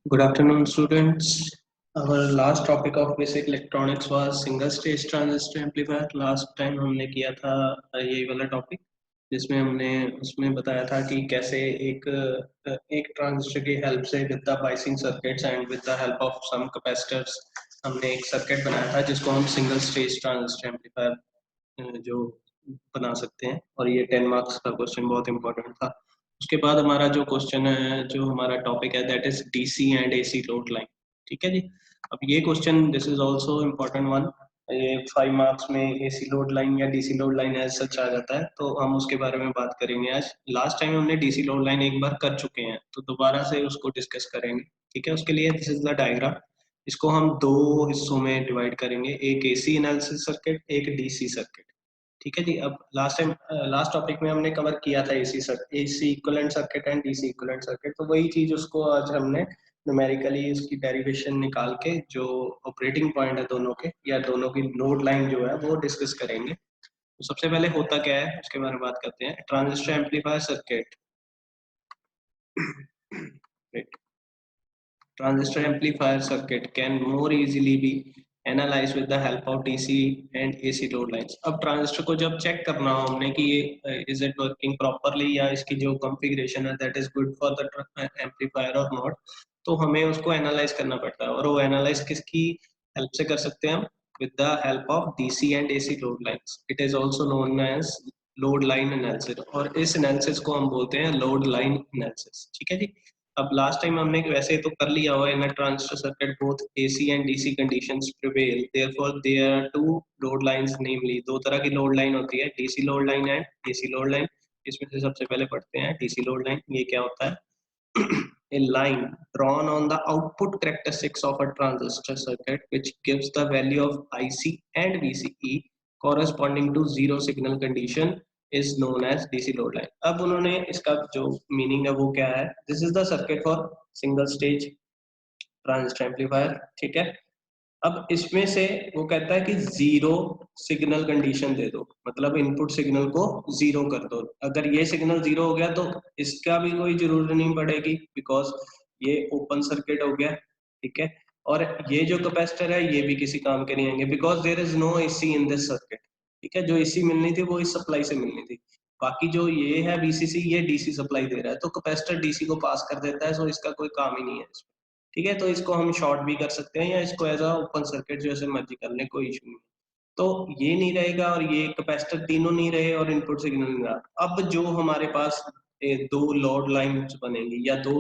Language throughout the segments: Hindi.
Good afternoon, students. Our last topic of basic electronics was single stage transistor amplifier. Last time हमने किया था यही वाला टॉपिक जिसमें हमने उसमें बताया था कि कैसे एक ट्रांजिस्टर की हेल्प से with the biasing circuits and with the help of some capacitors हमने एक सर्किट बनाया था जिसको हम सिंगल स्टेज ट्रांजिस्टर एम्पलीफायर जो बना सकते हैं। और ये 10 मार्क्स का क्वेश्चन बहुत इंपॉर्टेंट था। उसके बाद हमारा जो क्वेश्चन है, जो हमारा टॉपिक है, that is DC and AC load line. ठीक है जी। अब ये question this is also important one. ये 5 मार्क्स में एसी लोड लाइन या DC load line as such आ जाता है, तो हम उसके बारे में बात करेंगे आज। लास्ट टाइम हमने डीसी लोड लाइन एक बार कर चुके हैं, तो दोबारा से उसको डिस्कस करेंगे। ठीक है, उसके लिए दिस इज द डायग्राम। इसको हम दो हिस्सों में डिवाइड करेंगे, एक एसी एनालिसिस सर्किट, एक डीसी सर्किट। ठीक है जी। अब लास्ट टॉपिक में हमने कवर किया था AC equivalent circuit and DC equivalent circuit, तो वही चीज उसको आज हमने न्यूमेरिकली उसकी डेरिवेशन निकाल के जो ऑपरेटिंग पॉइंट है दोनों के या दोनों की लोड लाइन जो है वो डिस्कस करेंगे। तो सबसे पहले होता क्या है उसके बारे में बात करते हैं। Transistor amplifier circuit transistor amplifier circuit can more easily be analyzed with the help of DC and AC load lines। अब ट्रांजिस्टर को जब चेक करना हो हमने कि ये इज इट वर्किंग प्रॉपरली या इसकी जो कॉन्फ़िगरेशन है that is good for the amplifier और नॉट, तो हमें उसको एनालाइज करना पड़ता है। और वो एनालाइज किसकी हेल्प से कर सकते हैं हम? with the help of DC and AC load lines। it is also known as load line analysis, और इस एनालिसिस को हम बोलते हैं लोड लाइन एनालिसिस। ठीक है जी। अब लास्ट टाइम हमने वैसे तो कर लिया हुआ है, in a transistor circuit both AC and DC conditions prevail, therefore there are two load lines, namely दो तरह की लोड लाइन होती है, DC load line and AC load line. इसमें से सबसे पहले पढ़ते हैं डीसी लोड लाइन। ये क्या होता है? A line drawn on the output characteristics of a transistor circuit which gives the value of IC and VCE corresponding to zero signal condition is known as DC load line। अब उन्होंने इसका जो मीनिंग है वो क्या है? This is the circuit for single stage transistor amplifier। ठीक है। अब इसमें से वो कहता है कि जीरो सिग्नल कंडीशन दे दो, मतलब इनपुट सिग्नल को जीरो कर दो। अगर ये सिग्नल जीरो हो गया तो इसका भी कोई जरूरत नहीं पड़ेगी, बिकॉज ये ओपन सर्किट हो गया। ठीक है। और ये जो कैपेसिटर है ये भी किसी काम के नहीं आएंगे, because there is no AC in this circuit. ठीक है, जो एसी मिलनी थी वो इस सप्लाई से मिलनी थी। बाकी जो ये है बीसीसी, ये डीसी सप्लाई दे रहा है, तो कैपेसिटर डीसी को पास कर देता है, सो इसका कोई काम ही नहीं है इसमें। ठीक है, तो इसको हम शॉर्ट भी कर सकते हैं या इसको एज अ ओपन सर्किट जैसे मर्जी कर ले, कोई इशू नहीं। तो ये नहीं रहेगा और ये कैपेसिटर तीनों नहीं रहे और इनपुट सिग्नल नहीं रहा। अब जो हमारे पास दो लोड लाइंस बनेंगी या दो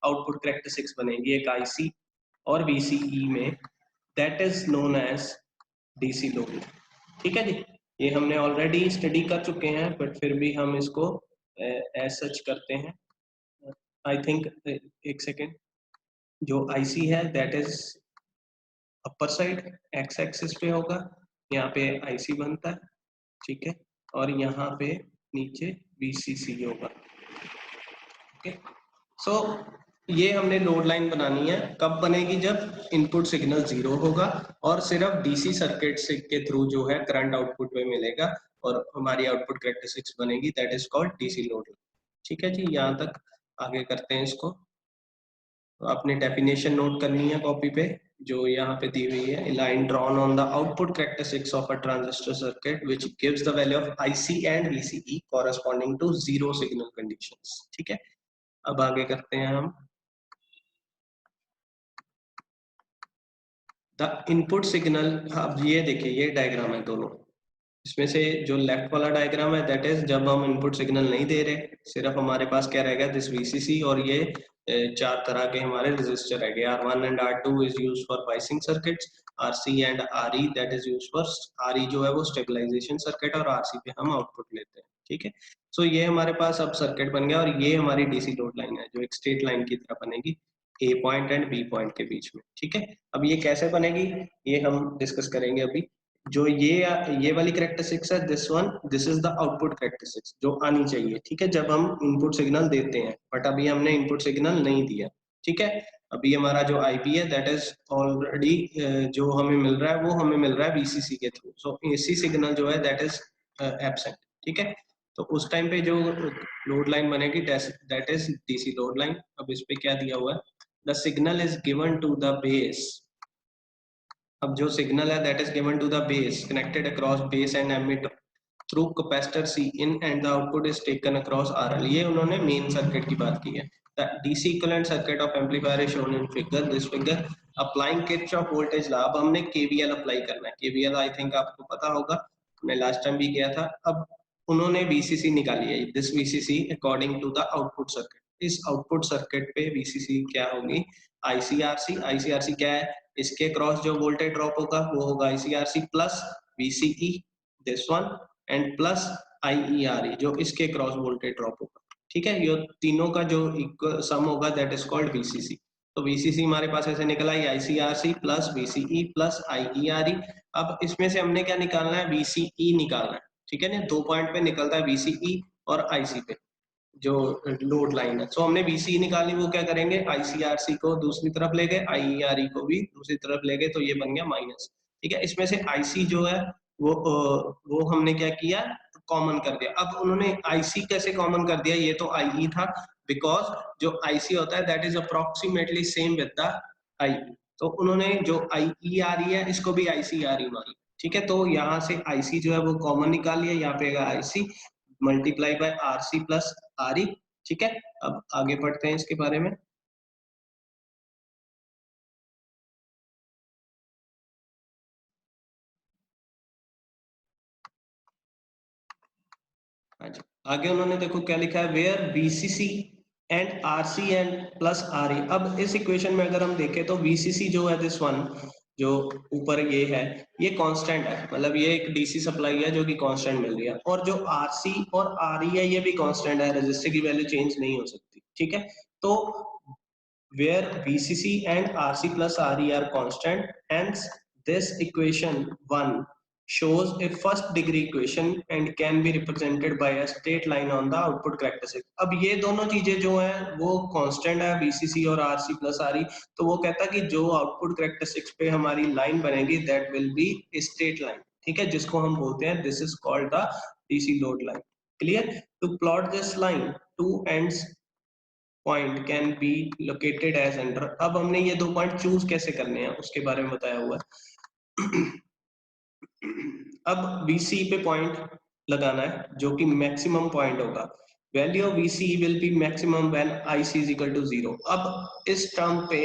आउटपुट कैरेक्टरिस्टिक्स बनेंगी, एक आईसी और वीसीई में, that is known as DC load. ठीक है जी। ये हमने ऑलरेडी स्टडी कर चुके हैं, बट फिर भी हम इसको एज सच करते हैं। आई थिंक एक सेकेंड। जो आईसी है that is upper side x axis पे होगा, यहाँ पे आईसी बनता है। ठीक है, और यहाँ पे नीचे वीसीसी होगा। ओके, सो ये हमने लोड लाइन बनानी है। कब बनेगी? जब इनपुट सिग्नल जीरो होगा और सिर्फ डीसी सर्किट के थ्रू जो है करंट आउटपुट में मिलेगा और हमारी आउटपुट कैरेक्टरिस्टिक्स बनेगी, that is called DC load line. ठीक है जी, यहाँ तक आगे करते हैं इसको। तो आपने डेफिनेशन नोट करनी है कॉपी पे, जो यहाँ पे दी हुई है। Line drawn on the output characteristics of a transistor circuit which gives the value of IC and VCE corresponding to zero signal conditions. ठीक है, अब आगे करते हैं हम। द इनपुट सिग्नल, अब ये देखिए ये डायग्राम है दोनों। इसमें से जो लेफ्ट वाला डायग्राम है दैट इज जब हम इनपुट सिग्नल नहीं दे रहे, सिर्फ हमारे पास क्या रहेगा? दिस वीसीसी, और ये चार तरह के हमारे रेजिस्टर है। R1 and R2 is used for biasing circuits, RC and RE that is used for, RE जो है वो स्टेबलाइजेशन सर्किट, और RC पे हम आउटपुट लेते हैं। ठीक है, सो ये हमारे पास अब सर्किट बन गया, और ये हमारी डीसी लोड लाइन है जो एक स्ट्रेट लाइन की तरह बनेगी ए पॉइंट एंड बी पॉइंट के बीच में। ठीक है, अब ये कैसे बनेगी ये हम डिस्कस करेंगे अभी। जो ये वाली कैरेक्टरिस्टिक्स है, this is the output characteristics जो आनी चाहिए। ठीक है, जब हम इनपुट सिग्नल देते हैं, बट अभी हमने इनपुट सिग्नल नहीं दिया। ठीक है, अभी हमारा जो आईपी है दैट इज ऑलरेडी जो हमें मिल रहा है वो हमें मिल रहा है वीसीसी के थ्रू, सो एसी सिग्नल जो है दैट इज एब्सेंट। ठीक है, तो उस टाइम पे जो लोड लाइन बनेगी that is DC load line. अब इस पे क्या दिया हुआ है? the signal is given to the base. अब जो सिग्नल है that is given to the base connected across base and emitter through capacitor C in and the output is taken across RL. ये उन्होंने मेन सर्किट की बात की है. The DC equivalent circuit of amplifier is shown in figure. This figure applying Kirchhoff voltage law. अब हमने KVL अप्लाई करना है. KVL I think आपको पता होगा, हमने लास्ट टाइम भी किया था. अब उन्होंने VCC निकाली है. This VCC according to the output circuit. इस आउटपुट सर्किट पे VCC क्या होगी? ICRC. ICRC क्या है? इसके क्रॉस जो वोल्टेज ड्रॉप होगा वो होगा ICRC plus VCE this one and plus IERE जो इसके क्रॉस वोल्टेज ड्रॉप होगा. ठीक है, ये तीनों का जो सम होगा दैट इज कॉल्ड VCC. तो VCC हमारे पास ऐसे निकला ICRC plus VCE plus IERE. अब इसमें से हमने क्या निकालना है? VCE निकालना है. ठीक है ना, 2 पॉइंट पे निकलता है VCE और IC पे जो लोड लाइन है. सो हमने VCE निकाली, वो क्या करेंगे? ICRC को दूसरी तरफ ले गए, IERE को भी दूसरी तरफ ले गए, तो ये बन गया माइनस. ठीक है, इसमें से IC जो है वो हमने क्या किया? कॉमन कर दिया. अब उन्होंने IC कैसे कॉमन कर दिया? ये तो IE था, बिकॉज जो IC होता है that is approximately same with the IE. तो उन्होंने जो IERE है इसको भी ICRE मान लिया. ठीक है, तो यहाँ से IC जो है वो कॉमन निकाल लिया, यहाँ पे IC multiply by RC plus RE. ठीक है, अब आगे पढ़ते हैं इसके बारे में. आगे उन्होंने देखो क्या लिखा है, where VCC and RC and plus RE. अब इस इक्वेशन में अगर हम देखें तो VCC जो है दिस वन जो ऊपर ये है ये कांस्टेंट है, मतलब ये एक DC सप्लाई है जो कि कांस्टेंट मिल रही है, और जो RC और RE है ये भी कांस्टेंट है, रेजिस्टर की वैल्यू चेंज नहीं हो सकती. ठीक है, तो where VCC and RC plus RE are constant, hence this equation 1 shows a first degree equation and can be represented by a straight line on the output characteristic. अब ये दोनों चीजें जो हैं वो कांस्टेंट है VCC और RC plus RE, तो वो कहता है कि जो आउटपुट कैरेक्टरिस्टिक्स पे हमारी लाइन बनेगी that will be straight line. ठीक है, जिसको हम बोलते हैं this is called the DC load line. Clear? To plot this line two ends point can be located as under. अब हमने ये 2 पॉइंट चूज कैसे करने हैं उसके बारे में बताया हुआ है. अब VC पे पॉइंट लगाना है जो कि मैक्सिमम पॉइंट होगा. Value of VCE will be maximum when IC is equal to 0. अब इस टर्म पे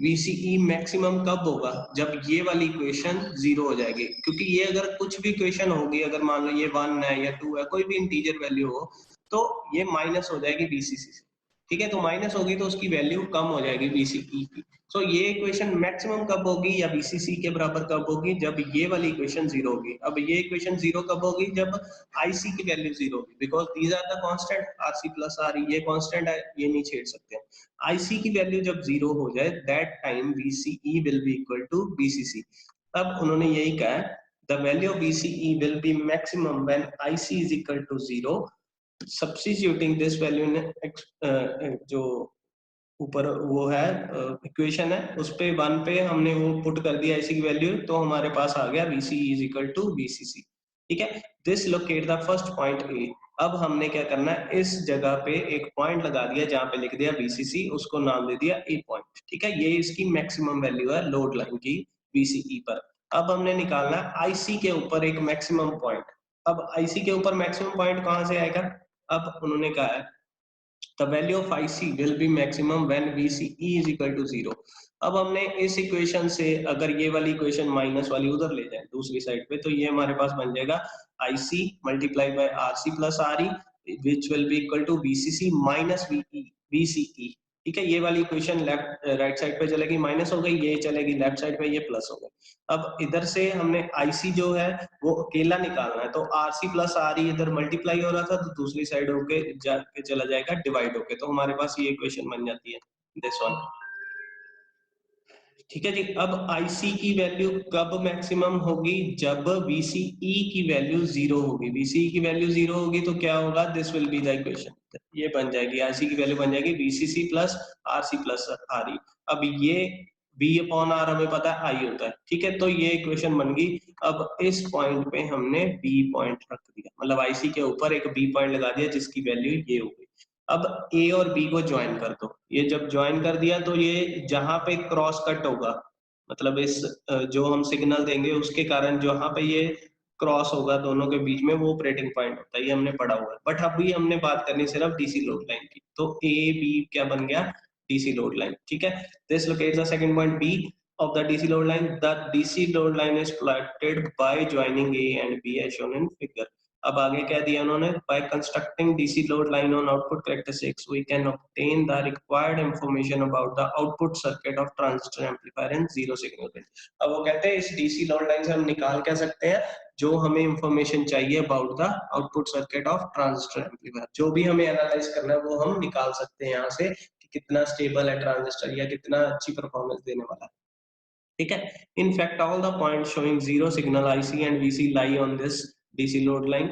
VCE मैक्सिमम कब होगा? जब ये वाली इक्वेशन 0 हो जाएगी, क्योंकि ये अगर कुछ भी इक्वेशन होगी, अगर मान लो ये 1 है या 2 है, कोई भी इंटीजर वैल्यू हो, तो ये माइनस हो जाएगी VCC से. ठीक है, तो माइनस होगी तो उसकी वैल्यू कम हो जाएगी VCE की. सो ये इक्वेशन मैक्सिमम कब होगी या VCC के बराबर कब होगी? जब ये वाली इक्वेशन 0 होगी. अब ये इक्वेशन 0 कब होगी? जब IC की वैल्यू 0 होगी, because these are the constant. RC plus RE ये कांस्टेंट है, ये नहीं छेड़ सकते हैं. IC की वैल्यू जब 0 हो जाए that time VCE will be equal to VCC. अब उन्होंने यही कहा है, the value of VCE will be maximum when IC is equal to 0. Substituting this value ने जो ऊपर वो है इक्वेशन है उस पे 1 पे हमने वो पुट कर दिया IC की वैल्यू, तो हमारे पास आ गया VCE is equal to VCC. ठीक है, this locate the first point A. अब हमने क्या करना है, इस जगह पे एक पॉइंट लगा दिया जहां पे लिख दिया VCC, उसको नाम दे दिया A पॉइंट. ठीक है, ये इसकी मैक्सिमम वैल्यू है लोड लाइन की VCE पर. अब हमने निकालना है IC के ऊपर एक मैक्सिमम पॉइंट. अब IC के ऊपर मैक्सिमम पॉइंट कहां से आएगा? अब उन्होंने कहा है the value of IC will be maximum when VCE is equal to 0. अब हमने इस इक्वेशन से अगर ये वाली इक्वेशन माइनस वाली उधर ले जाए दूसरी साइड पे, तो ये हमारे पास बन जाएगा IC multiply by RC plus RE which will be equal to VCC minus VCE. ठीक है, ये वाली इक्वेशन लेफ्ट राइट साइड पे चलेगी, माइनस हो गई, ये चलेगी लेफ्ट साइड पे, ये प्लस हो गई. अब इधर से हमने IC जो है वो अकेला निकालना है, तो RC प्लस RE इधर मल्टीप्लाई हो रहा था तो दूसरी साइड होके जाके चला जाएगा डिवाइड होके, तो हमारे पास ये इक्वेशन बन जाती है दिस वन. ठीक है जी, अब IC की वैल्यू कब मैक्सिमम होगी? जब VCE की वैल्यू 0 होगी. VCE की वैल्यू 0 होगी तो क्या होगा? This will be the equation. ये बन जाएगी, IC की वैल्यू बन जाएगी VCC plus RC plus RE. अब ये V अपॉन R हमें पता है I होता है. ठीक है, तो ये इक्वेशन बन गई. अब इस पॉइंट पे हमने B पॉइंट रख दिया, मतलब IC के ऊपर एक B पॉइंट लगा दिया जिसकी वैल्यू ये हो गई. अब ए और बी को ज्वाइन कर दो, ये जब ज्वाइन कर दिया तो ये जहां पे क्रॉस कट होगा, मतलब इस जो हम सिग्नल देंगे उसके कारण जहां पे ये क्रॉस होगा दोनों के बीच में, वो ऑपरेटिंग पॉइंट होता है, ये हमने पढ़ा हुआ है। बट अभी हमने बात करनी सिर्फ डीसी लोड लाइन की, तो ए बी क्या बन गया, डीसी लोड लाइन, ठीक है। This locates the second point B of the DC load line. The DC load line is plotted by joining A and B as shown in figure. अब आगे क्या दिया उन्होंने, by constructing DC load line on output characteristics we can obtain the required information about the output circuit of transistor amplifier and zero signal range. अब वो कहते हैं इस DC load line से हम निकाल क्या सकते हैं, जो हमें इंफॉर्मेशन चाहिए about the output circuit of transistor amplifier, जो भी हमें एनालाइज करना है वो हम निकाल सकते हैं यहाँ से, कि कितना स्टेबल है ट्रांजिस्टर या कितना अच्छी परफॉर्मेंस देने वाला है, ठीक है। In fact, all the points showing zero signal IC and VC lie on this DC load line.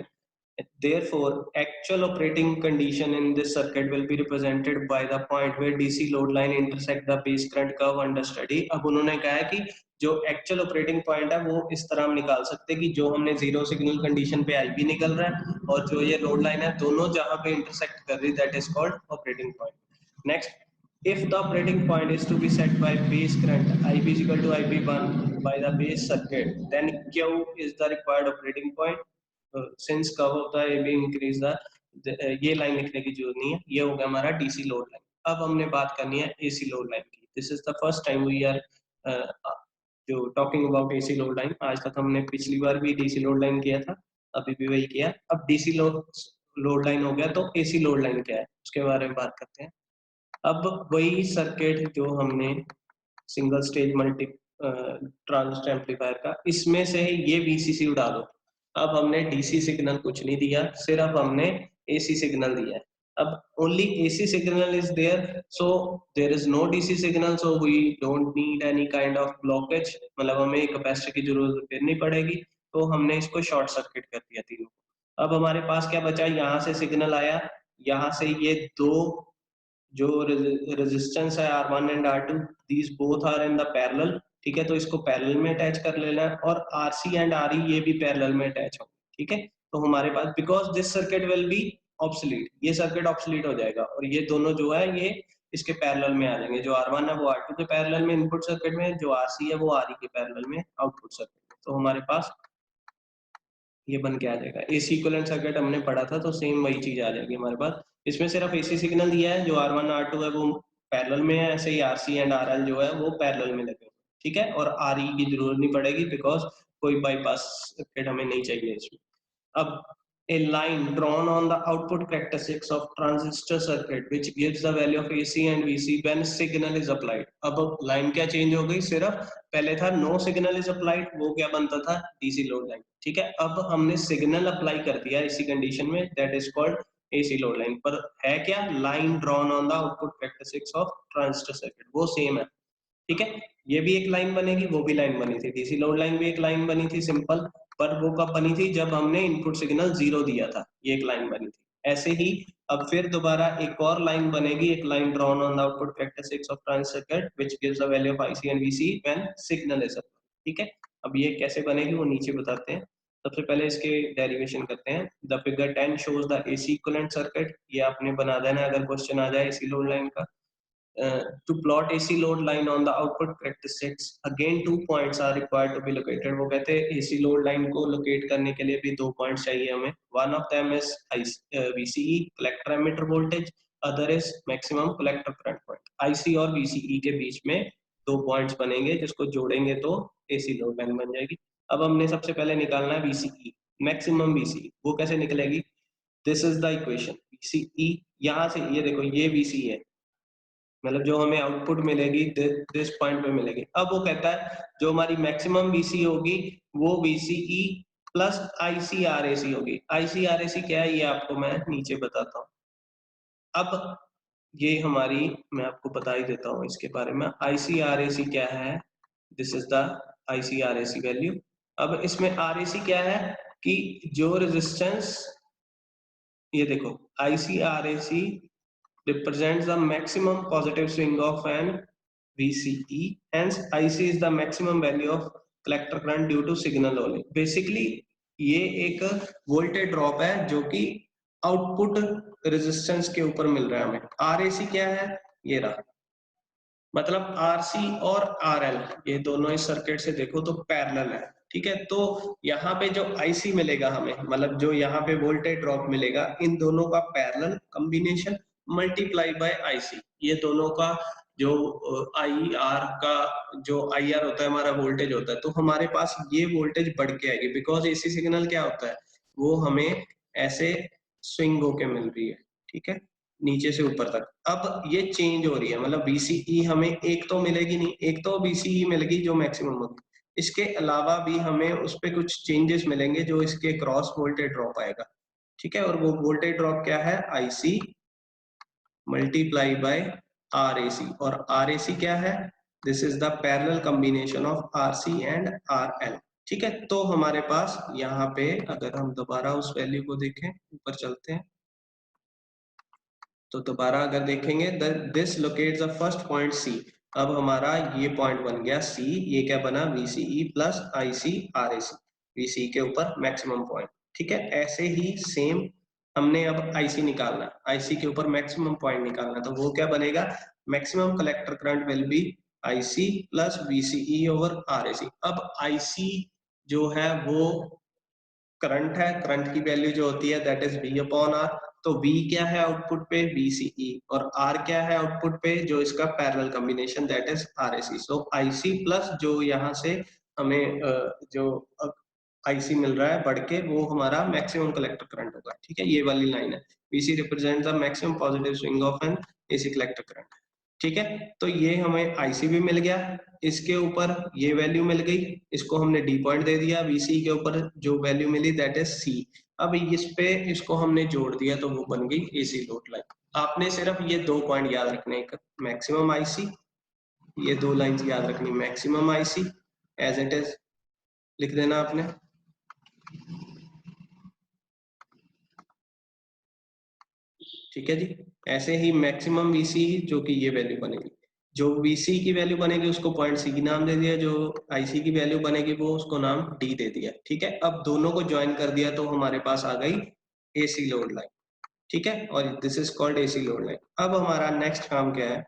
Therefore, actual operating condition in this circuit will be represented by the point where DC load line intersect the base current curve under study. अब उन्होंने कहा है कि जो एक्चुअल ऑपरेटिंग पॉइंट है वो इस तरह हम निकाल सकते हैं कि जो हमने जीरो सिग्नल कंडीशन पे IB निकल रहा है और जो ये लोड लाइन है दोनों जहां पे इंटरसेक्ट कर रही है, that is called operating point. Next, if the operating point is to be set by base current IB is equal to IB1 by the base circuit, then Q is the required operating point. Since curve of the AB increase ये लाइन लिखने की जरूरत नहीं है, ये हो गया हमारा DC लोड लाइन। अब हमने बात करनी है AC लोड लाइन की। This is the first time we are जो talking about AC load line. आज तक हमने पिछली बार भी DC लोड लाइन किया था, अभी भी वही किया। अब DC लोड लाइन हो गया, तो AC लोड लाइन क्या है उसके बारे में बात करते हैं। अब वही सर्किट जो हमने single stage multi transistor amplifier का, इसमें से ये VCC उड़ा दो। अब हमने DC सिग्नल कुछ नहीं दिया, सिर्फ हमने AC सिग्नल दिया है। अब only AC signal is there, so there is no DC signal, so we don't need any kind of blockage, मतलब हमें कैपेसिटर की जरूरत फिर नहीं पड़ेगी, तो हमने इसको शॉर्ट सर्किट कर दिया तीनों। अब हमारे पास क्या बचा, यहाँ से सिग्नल आया, यहाँ से ये दो जो रेजिस्टेंस है R1 and R2, these both are in the parallel, ठीक है, तो इसको पैरेलल में अटैच कर लेना है, और RC एंड RE ये भी पैरेलल में अटैच हो, ठीक है। तो हमारे पास because this circuit will be obsolete, ये सर्किट ऑब्सोलीट हो जाएगा, और ये दोनों जो है ये इसके पैरेलल में आ जाएंगे, जो R1 है वो R2 के पैरेलल में इनपुट सर्किट में, जो RC है वो RE के पैरेलल में आउटपुट सर्किट में। तो हमारे पास ये बन के आ जाएगा। AC इक्विवेलेंट सर्किट हमने पढ़ा था, तो सेम वही चीज आ जाएगी हमारे पास। इसमें सिर्फ AC सिग्नल दिया है, जो R1 R2 है वो पैरेलल में है, ऐसे ही RC एंड RL जो है वो पैरेलल में लगे, ठीक है। और RE की जरूरत नहीं पड़ेगी, बिकॉज कोई बाईपास सर्किट हमें नहीं चाहिए इसमें। अब a line drawn on the output characteristics of transistor circuit which gives the value of AC and VC when signal is applied. अब लाइन क्या चेंज हो गई, सिर्फ पहले था नो सिग्नल इज अप्लाइड, वो क्या बनता था DC लोड लाइन, ठीक है। अब हमने सिग्नल अप्लाई कर दिया इसी कंडीशन में, that is called AC load line. पर है क्या, line drawn on the output characteristics of transistor circuit, वो सेम है, ठीक है। ये भी एक लाइन बनेगी, वो भी लाइन बनी थी, DC लोड लाइन भी एक लाइन बनी थी सिंपल, पर वो कब बनी थी, जब हमने इनपुट सिग्नल 0 दिया था, ये एक लाइन बनी थी। ऐसे ही अब फिर दोबारा एक और लाइन बनेगी, एक line drawn on the output characteristics of transistor circuit which gives the value of IC and VC when signal is applied, ठीक है। अब ये कैसे बनेगी वो नीचे बताते हैं। सबसे पहले इसके डेरिवेशन करते हैं। The figure 10 shows the AC equivalent circuit, ये आपने बना देना अगर क्वेश्चन आ जाए AC लोड लाइन का। To plot AC load line on the output characteristics, again 2 points are required to be located. वो कहते हैं AC load line को locate करने के लिए भी 2 points चाहिए हमें। One of them is VCE collector emitter voltage, other is maximum collector current point. IC और VCE के बीच में 2 points बनेंगे, जिसको जोड़ेंगे तो AC load line बन जाएगी। अब हमने सबसे पहले निकालना है VCE, maximum VCE, वो कैसे निकलेगी, this is the equation। VCE यहाँ से, ये देखो ये VCE है, मतलब जो हमें आउटपुट मिलेगी दिस पॉइंट पे मिलेगी। अब वो कहता है जो हमारी मैक्सिमम VC होगी वो VCE प्लस ICRAC होगी। ICRAC क्या है ये आपको मैं नीचे बताता हूँ। अब ये हमारी, मैं आपको बता ही देता हूँ इसके बारे में। ICRAC क्या है, this is the ICRAC value. अब इसमें RAC क्या है कि जो रेजिस्टेंस, ये देखो ICRAC represents the maximum positive swing of an VCE, hence IC is the maximum value of collector current due to signal rolling। Basically ये एक वोल्टेज ड्रॉप है जो कि आउटपुट रेजिस्टेंस के ऊपर मिल रहा है हमें। आरएसी क्या है, ये रहा, मतलब आरसी और आरएल ये दोनों इस सर्किट से देखो तो पैरेलल है, ठीक है। तो यहाँ पे जो आईसी मिलेगा हमें, मतलब जो यहाँ पे वोल्टेज ड्रॉप मिलेगा, इन दोनों का parallel combination multiply by IC, ये दोनों का जो आई आर का जो आई आर होता है हमारा वोल्टेज होता है, तो हमारे पास ये वोल्टेज बढ़ के आएगी, बिकॉज एसी सिग्नल क्या होता है, वो हमें ऐसे स्विंग होके मिल रही है, ठीक है, नीचे से ऊपर तक। अब ये चेंज हो रही है, मतलब बीसीई हमें एक तो मिलेगी नहीं, एक तो बीसीई मिलेगी जो मैक्सिमम होगी, इसके अलावा भी हमें उस पे कुछ चेंजेस मिलेंगे जो इसके क्रॉस वोल्टेज ड्रॉप आएगा, ठीक है। और वो वोल्टेज ड्रॉप क्या है, IC multiply by R A C, और आर ए सी क्या है, this is the parallel combination of R C and R L, ठीक है। तो हमारे पास यहाँ पे अगर हम दोबारा उस वैल्यू को देखें, ऊपर चलते हैं, तो दोबारा अगर देखेंगे this locates the first point C, अब हमारा ये पॉइंट बन गया सी, ये क्या बना, VCE plus IC R A C, VCE के ऊपर मैक्सिमम पॉइंट, ठीक है। ऐसे ही सेम हमने अब आईसी निकालना, आईसी के ऊपर मैक्सिमम पॉइंट निकालना, तो वो क्या बनेगा, maximum collector current will B IC plus VCE over RAC. अब आईसी जो है वो करंट है, करंट की वैल्यू जो होती है that is V upon R, तो V क्या है आउटपुट पे, VCE, और R क्या है आउटपुट पे, जो इसका parallel combination that is RAC। So IC plus जो यहाँ से हमें जो IC मिल रहा है बढ़ के, वो हमारा मैक्सिमम कलेक्टर करंट होगा, ठीक है, ये वाली लाइन है, VC represent the maximum positive swing of an AC collector current, ठीक है। तो ये हमें आईसी भी मिल गया, इसके ऊपर ये वैल्यू मिल गई, इसको हमने डी पॉइंट दे दिया, वीसी के ऊपर जो वैल्यू मिली दैट इज सी। अब इस पे इसको हमने जोड़ दिया तो वो बन गई एसी लोड लाइन। आपने सिर्फ ये 2 पॉइंट याद रखने, एक मैक्सिमम आईसी, ये 2 लाइंस याद रखनी, maximum IC as it is लिख देना आपने, ठीक है जी। ऐसे ही मैक्सिमम वीसी जो कि ये वैल्यू बनेगी, जो वीसी की वैल्यू बनेगी उसको पॉइंट सी की नाम दे दिया, जो आईसी की वैल्यू बनेगी वो उसको नाम डी दे दिया, ठीक है। अब दोनों को ज्वाइन कर दिया तो हमारे पास आ गई एसी लोड लाइन, ठीक है, और this is called AC load line. अब हमारा नेक्स्ट काम क्या है,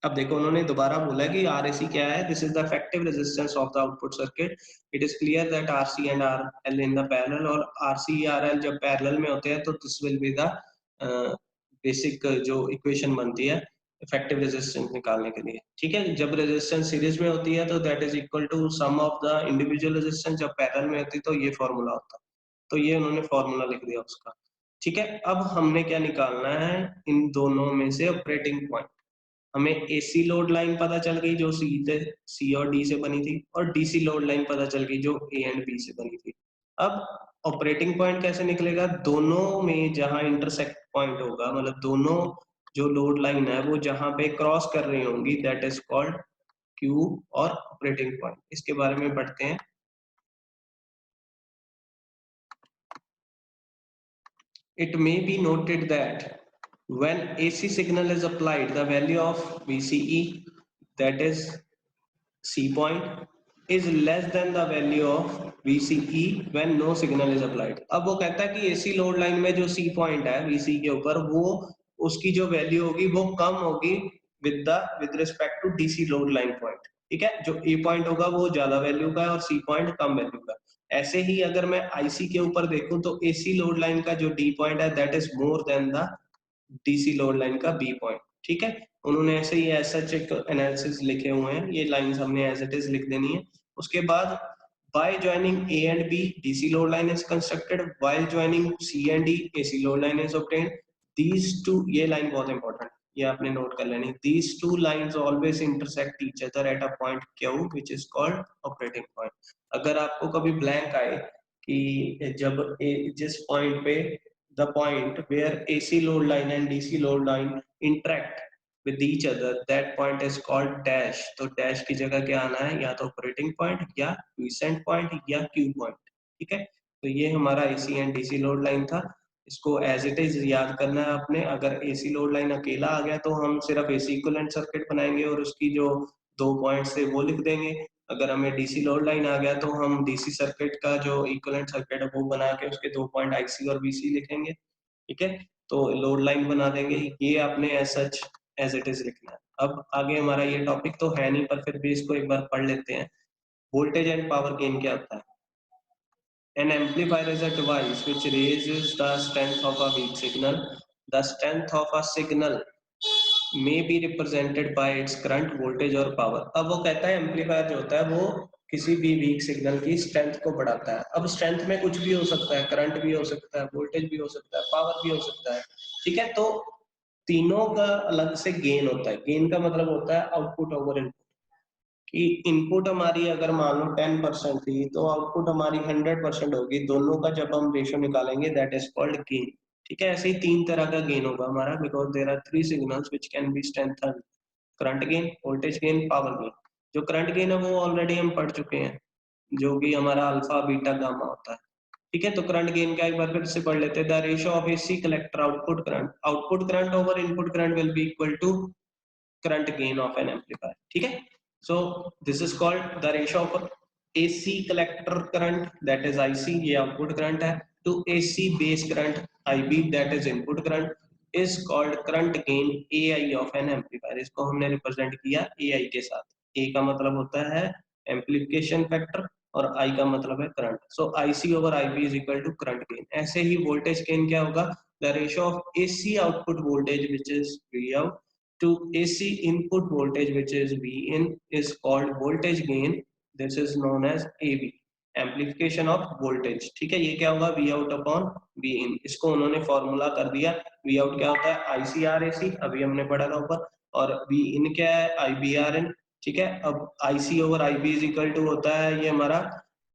अब देखो उन्होंने दोबारा बोला कि आरएसी क्या है, this is the effective resistance of the output circuit, it is clear that RC and RL in the parallel, और आरसी आरएल जब पैरेलल में होते हैं तो this will be the basic जो इक्वेशन बनती है इफेक्टिव रेजिस्टेंस निकालने के लिए, ठीक है। जब रेजिस्टेंस सीरीज में होती है तो that is equal to sum of the individual resistance, जब पैरेलल में होती है तो ये फॉर्मूला होता है, तो ये उन्होंने फॉर्मूला लिख दिया उसका, ठीक है। अब हमने क्या निकालना है, इन दोनों में से ऑपरेटिंग पॉइंट, हमें एसी लोड लाइन पता चल गई जो सी और डी से बनी थी, और डीसी लोड लाइन पता चल गई जो ए एंड बी से बनी थी। अब ऑपरेटिंग पॉइंट कैसे निकलेगा, दोनों में जहां इंटरसेक्ट पॉइंट होगा, मतलब दोनों जो लोड लाइन है वो जहां पे क्रॉस कर रही होंगी दैट इज कॉल्ड क्यू और ऑपरेटिंग पॉइंट। इसके बारे में पढ़ते हैं। It may be noted that when AC signal is applied, the value of VCE, that is C point, is less than the value of VCE when no signal is applied। अब वो कहता है कि AC लोड लाइन में जो C point है VCE के ऊपर, वो उसकी जो वैल्यू होगी वो कम होगी with respect to DC load line point, ठीक है। जो A पॉइंट होगा वो ज्यादा वैल्यू का है और C पॉइंट कम वैल्यू का। ऐसे ही अगर मैं IC के ऊपर देखूं तो AC लोड लाइन का जो D पॉइंट है that is more than the DC load line का बी पॉइंट, ठीक है। उन्होंने ऐसे ही ऐसा चेक एनालिसिस लिखे हुए हैं, ये लाइंस हमने एज इट इज लिख देनी है। उसके बाद by joining A and B DC load line is constructed, while joining C and D AC load line is obtained. These two, ये लाइन बहुत इंपॉर्टेंट, ये आपने नोट कर लेनी, these two lines always intersect each other at a point Q which is called operating point. अगर आपको कभी ब्लैंक आए कि जब जिस पॉइंट पे the point where AC load line and DC load line interact with each other, that point is called dash। तो dash की जगह क्या आना है, या तो operating point या quiescent point या Q point, ठीक है। तो ये हमारा AC and DC load line था, इसको as it is याद करना है आपने। अगर AC load line अकेला आ गया तो हम सिर्फ AC equivalent circuit बनाएंगे और उसकी जो 2 पॉइंट्स थे वो लिख देंगे। अगर हमें डीसी लोड लाइन आ गया तो हम डीसी सर्किट का जो इक्विवेलेंट सर्किट है वो बना के उसके 2 पॉइंट आईसी और बीसी लिखेंगे, ठीक है। तो लोड लाइन बना देंगे, ये आपने as such as it is लिखना है। अब आगे हमारा ये टॉपिक तो है नहीं, पर फिर भी इसको एक बार पढ़ लेते हैं। वोल्टेज एंड पावर गेन क्या होता है? An amplifier is a device which raises the strength of a weak signal. The strength of a signal may be represented by its current, voltage और power. अब वो कहता है एम्पलीफायर जो होता है वो किसी भी वीक सिग्नल की स्ट्रेंथ को बढ़ाता है। अब स्ट्रेंथ में कुछ भी हो सकता है, करंट भी हो सकता है, वोल्टेज भी हो सकता है, पावर भी हो सकता है, ठीक है। तो तीनों का अलग से गेन होता है। गेन का मतलब होता है आउटपुट ओवर इनपुट, कि इनपुट हमारी अगर मान लो 10% थी तो आउटपुट हमारी 100% होगी। दोनों का जब हम रेशियो निकालेंगे दैट इज कॉल्ड गेन, ठीक है। ऐसे ही तीन तरह का गेन होगा हमारा, because there are three signals which can be strengthen: current gain, voltage gain, power gain. जो करंट गेन है वो ऑलरेडी हम पढ़ चुके हैं, जो कि हमारा अल्फा बीटा गामा होता है, ठीक है। तो करंट गेन का एक बार फिर से पढ़ लेते हैं। The ratio of AC collector output current over input current will be equal to current gain of an amplifier, ठीक है। So this is called the ratio of AC collector current, that is IC, ये output current है, to AC base current IB, that is input current, is called current gain AI of an amplifier। इसको हमने रिप्रेजेंट किया AI के साथ। A का मतलब होता है एम्प्लीफिकेशन फैक्टर और I का मतलब है current. So IC over IB is equal to current gain. ऐसे ही वोल्टेज गेन क्या होगा? The ratio of AC output voltage which is V out to AC input voltage which is Vin is called voltage gain. This is known as AV, amplification of voltage, ठीक है। ये क्या होगा? V out upon Vin। इसको उन्होंने फॉर्मूला कर दिया। V out क्या होता है? ICRAC, अभी हमने पढ़ा था ऊपर। और Vin क्या है? IBRN, ठीक है। अब IC over IB is equal to होता है ये हमारा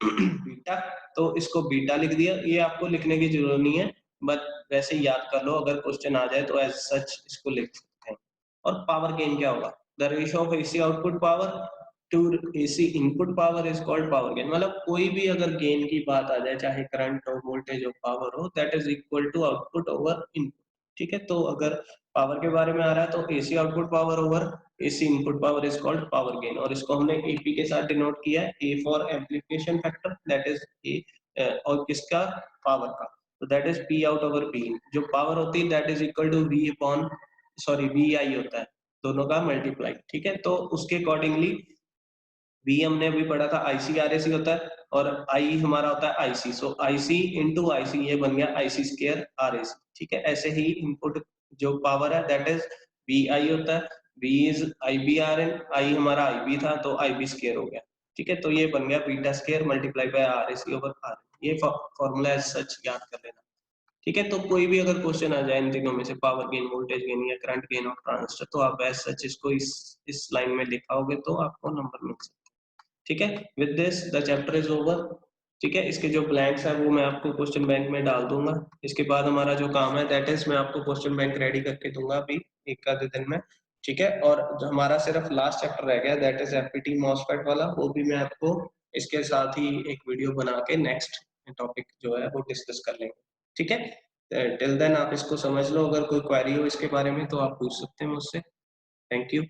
बीटा, तो इसको बीटा लिख दिया। ये आपको लिखने की जरूरत नहीं है, बट वैसे याद कर लो, अगर क्वेश्चन आ जाए तो एज सच इसको लिख सकते हैं। और पावर गेन क्या होगा? The ratio of AC output power to AC input power is called power gain. मतलब कोई भी अगर गेन की बात आ जाए, चाहे करंट हो, वोल्टेज हो, पावर हो, that is equal to output over input, ठीक है। तो अगर पावर के बारे में आ रहा है तो AC output power over AC input power is called power gain. और इसको हमने एपी के साथ डिनोट किया है, A for amplification factor, that is A, और किसका? पावर का। तो that is P out over P in. जो पावर होती है that is equal to V upon, sorry, V I होता है, दोनों का मल्टीप्लाई, ठीक है। तो उसके अकॉर्डिंगली वी हमने अभी पढ़ा था ICRAC होता है, और आई हमारा होता है IC। सो IC इंटू IC, ये बन गया IC स्क्वायर RAC, ठीक है। ऐसे ही इनपुट जो पावर है दैट इज VI होता है, V इज IBRN, I हमारा IB था तो IB स्क्वायर हो गया, ठीक है। तो ये बन गया beta square multiply by RAC over R। ये फॉर्मूला एज सच याद कर लेना, ठीक है। तो कोई भी अगर क्वेश्चन आ जाए इन तीनों में से, पावर गेन, वोल्टेज गेन या करंट गेन ऑफ ट्रांजिस्टर, तो आप एज सच इसको इस लाइन में लिखाओगे तो आपको नंबर मिल सकता है, ठीक है। With this the chapter is over, ठीक है। इसके जो ब्लैंक्स है वो मैं आपको क्वेश्चन बैंक में डाल दूंगा। इसके बाद हमारा जो काम है दैट इज मैं आपको क्वेश्चन बैंक रेडी करके दूंगा अभी एक आधे दिन में, ठीक है। और जो हमारा सिर्फ लास्ट चैप्टर रह गया दैट इज एफईटी मॉसफेट वाला, वो भी मैं आपको इसके साथ ही एक वीडियो बना के नेक्स्ट टॉपिक जो है वो डिस्कस कर लेंगे, ठीक है। टिल देन आप इसको समझ लो। अगर कोई क्वेरी हो इसके बारे में तो आप पूछ सकते हैं मुझसे। Thank you.